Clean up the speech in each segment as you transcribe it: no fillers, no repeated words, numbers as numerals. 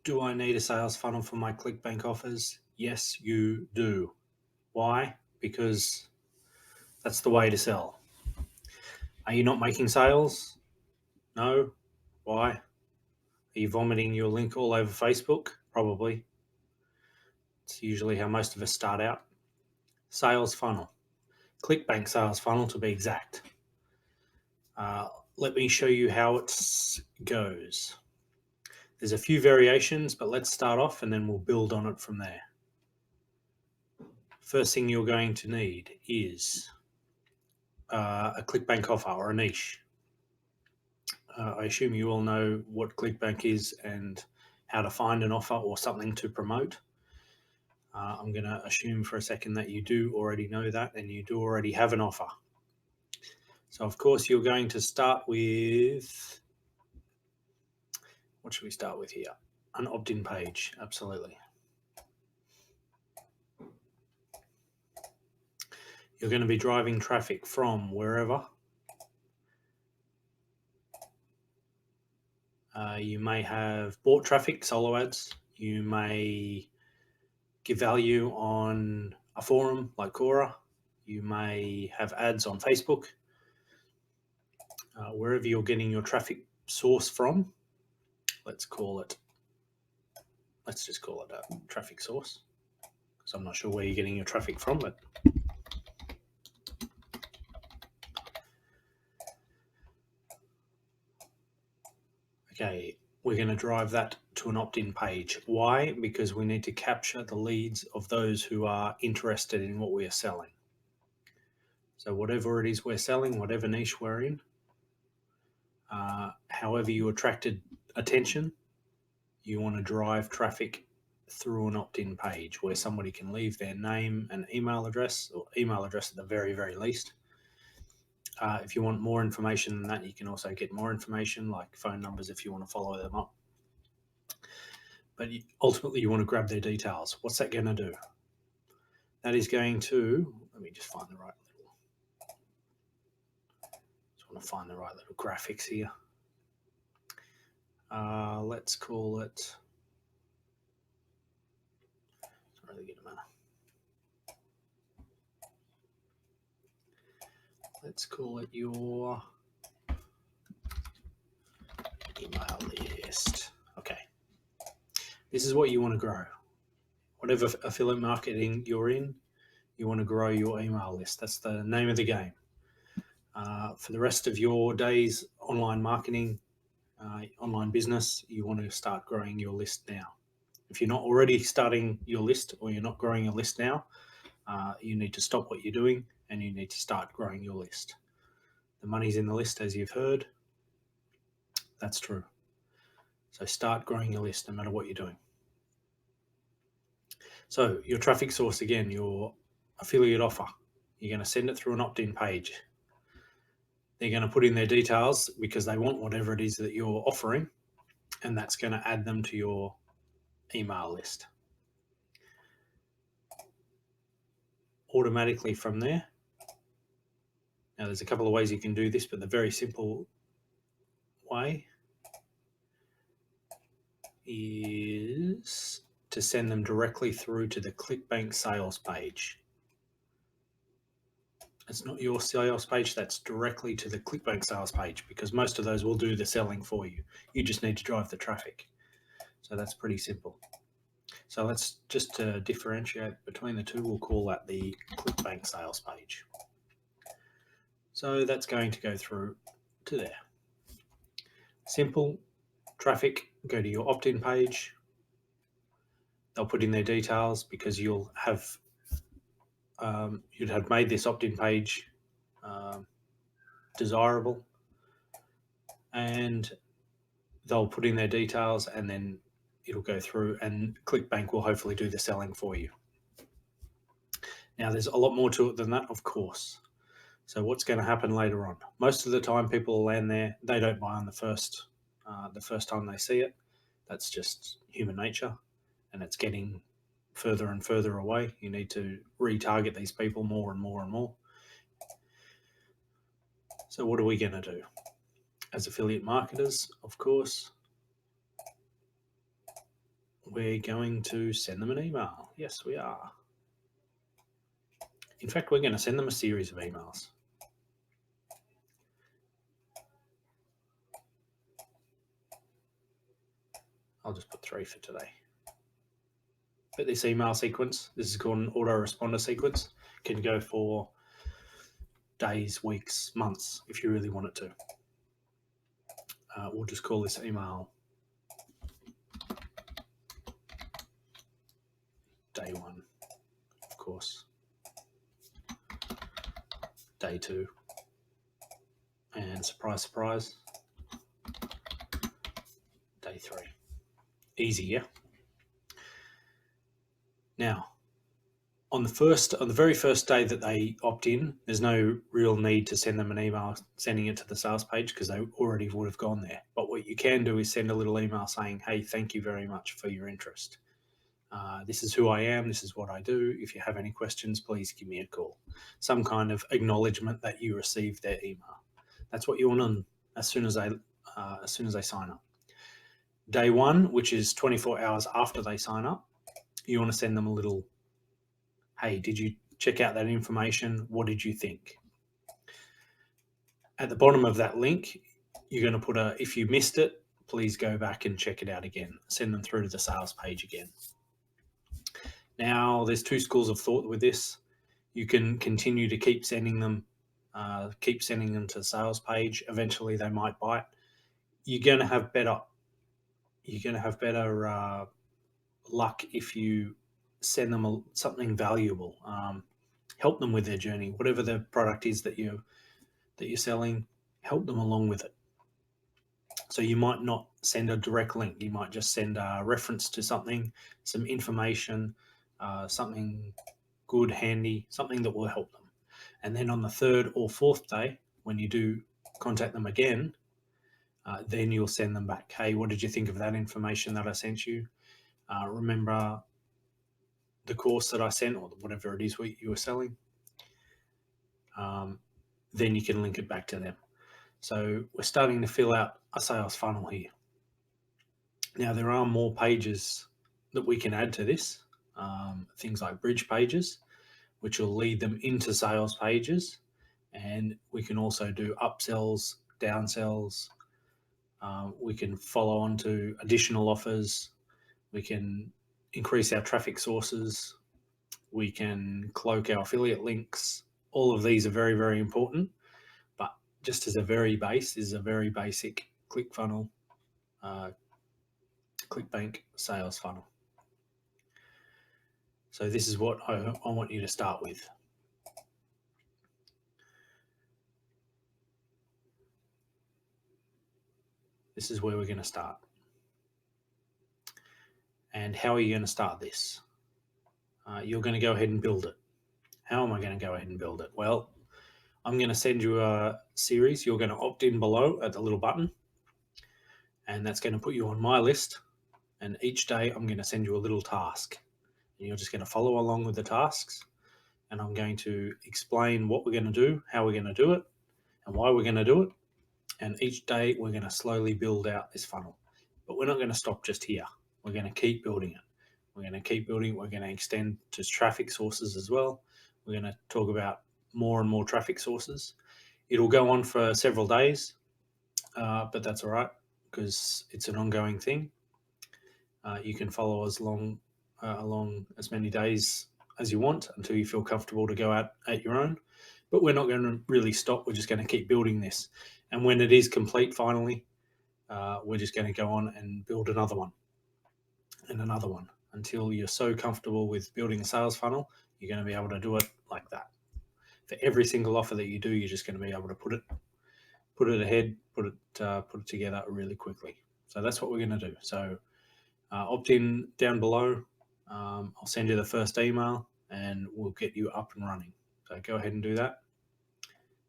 Do I need a sales funnel for my Clickbank offers? Yes, you do. Why? Because that's the way to sell. Are you not making sales? No. Why? Are you vomiting your link all over Facebook? Probably. It's usually how most of us start out. Sales funnel. Clickbank sales funnel to be exact. Let me show you how it goes. There's a few variations, but let's start off and then we'll build on it from there. First thing you're going to need is a Clickbank offer or a niche. I assume you all know what Clickbank is and how to find an offer or something to promote. I'm going to assume for a second that you do already know that and you do already have an offer. So, of course, you're going to start with, what should we start with here? An opt-in page, absolutely. You're going to be driving traffic from wherever. You may have bought traffic, solo ads. You may give value on a forum like Quora. You may have ads on Facebook. Wherever you're getting your traffic source from, let's just call it a traffic source, because I'm not sure where you're getting your traffic from, but okay, we're going to drive that to an opt-in page. Why? Because we need to capture the leads of those who are interested in what we are selling. So whatever it is we're selling, whatever niche we're in, however you attracted attention, you want to drive traffic through an opt-in page where somebody can leave their name and email address, or email address at the very, very least. If you want more information than that, you can also get more information like phone numbers if you want to follow them up. But ultimately, you want to grab their details. What's that going to do? That is going to, let me just find the right little graphics here. Let's call it, really get a minute. Let's call it your email list. Okay. This is what you want to grow. Whatever affiliate marketing you're in, you want to grow your email list. That's the name of the game. For the rest of your days, online marketing, online business, you want to start growing your list now. If you're not already starting your list or you're not growing your list now, you need to stop what you're doing and you need to start growing your list. The money's in the list, as you've heard. That's true. So start growing your list no matter what you're doing. So your traffic source, again, your affiliate offer, you're going to send it through an opt-in page. They're going to put in their details because they want whatever it is that you're offering, and that's going to add them to your email list. Automatically from there. Now, there's a couple of ways you can do this, but the very simple way is to send them directly through to the Clickbank sales page. It's not your sales page, that's directly to the Clickbank sales page, because most of those will do the selling for you. You just need to drive the traffic. So that's pretty simple. So let's just differentiate between the two. We'll call that the Clickbank sales page. So that's going to go through to there. Simple traffic, go to your opt-in page. They'll put in their details because you'd have made this opt-in page desirable, and they'll put in their details and then it'll go through and Clickbank will hopefully do the selling for you. Now, there's a lot more to it than that, of course. So what's going to happen later on? Most of the time people will land there, they don't buy on the first time they see it. That's just human nature, and it's getting further and further away. You need to retarget these people more and more and more. So what are we going to do? As affiliate marketers, of course, we're going to send them an email. Yes, we are. In fact, we're going to send them a series of emails. I'll just put 3 for today. But this email sequence, this is called an autoresponder sequence, can go for days, weeks, months, if you really want it to. We'll just call this email day 1, of course, day 2, and surprise, surprise, day 3. Easy, yeah? Now, on the very first day that they opt in, there's no real need to send them an email sending it to the sales page because they already would have gone there. But what you can do is send a little email saying, hey, thank you very much for your interest. This is who I am. This is what I do. If you have any questions, please give me a call. Some kind of acknowledgement that you received their email. That's what you want to as soon as they sign up. Day 1, which is 24 hours after they sign up, you want to send them a little, hey, did you check out that information? What did you think? At the bottom of that link, you're going to put if you missed it, please go back and check it out again. Send them through to the sales page again. Now, there's 2 schools of thought with this. You can continue to keep sending them to the sales page. Eventually, they might bite. You're going to have better luck if you send them something valuable. Help them with their journey, whatever the product is that you're selling. Help them along with it. So you might not send a direct link. You might just send a reference to something, some information, something good, handy, something that will help them. And then on the 3rd or 4th day, when you do contact them again, then you'll send them back. Hey, what did you think of that information that I sent you? Remember the course that I sent, or whatever it is you were selling? Then you can link it back to them. So we're starting to fill out a sales funnel here. Now, there are more pages that we can add to this, things like bridge pages, which will lead them into sales pages. And we can also do upsells, downsells. We can follow on to additional offers. We can increase our traffic sources. We can cloak our affiliate links. All of these are very, very important. But just as a very basic ClickFunnel, Clickbank sales funnel. So this is what I want you to start with. This is where we're going to start. And how are you going to start this? You're going to go ahead and build it. How am I going to go ahead and build it? Well, I'm going to send you a series. You're going to opt in below at the little button, and that's going to put you on my list. And each day I'm going to send you a little task, and you're just going to follow along with the tasks. And I'm going to explain what we're going to do, how we're going to do it, and why we're going to do it. And each day we're going to slowly build out this funnel. But we're not going to stop just here. We're going to keep building it. We're going to keep building. We're going to extend to traffic sources as well. We're going to talk about more and more traffic sources. It'll go on for several days, but that's all right because it's an ongoing thing. You can follow us along as many days as you want until you feel comfortable to go out at your own. But we're not going to really stop. We're just going to keep building this. And when it is complete, finally, we're just going to go on and build another one and another one until you're so comfortable with building a sales funnel, you're going to be able to do it like that. For every single offer that you do, you're just going to be able to put it ahead, put it together really quickly. So that's what we're going to do. So opt in down below. I'll send you the first email and we'll get you up and running. So go ahead and do that.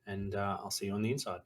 And I'll see you on the inside.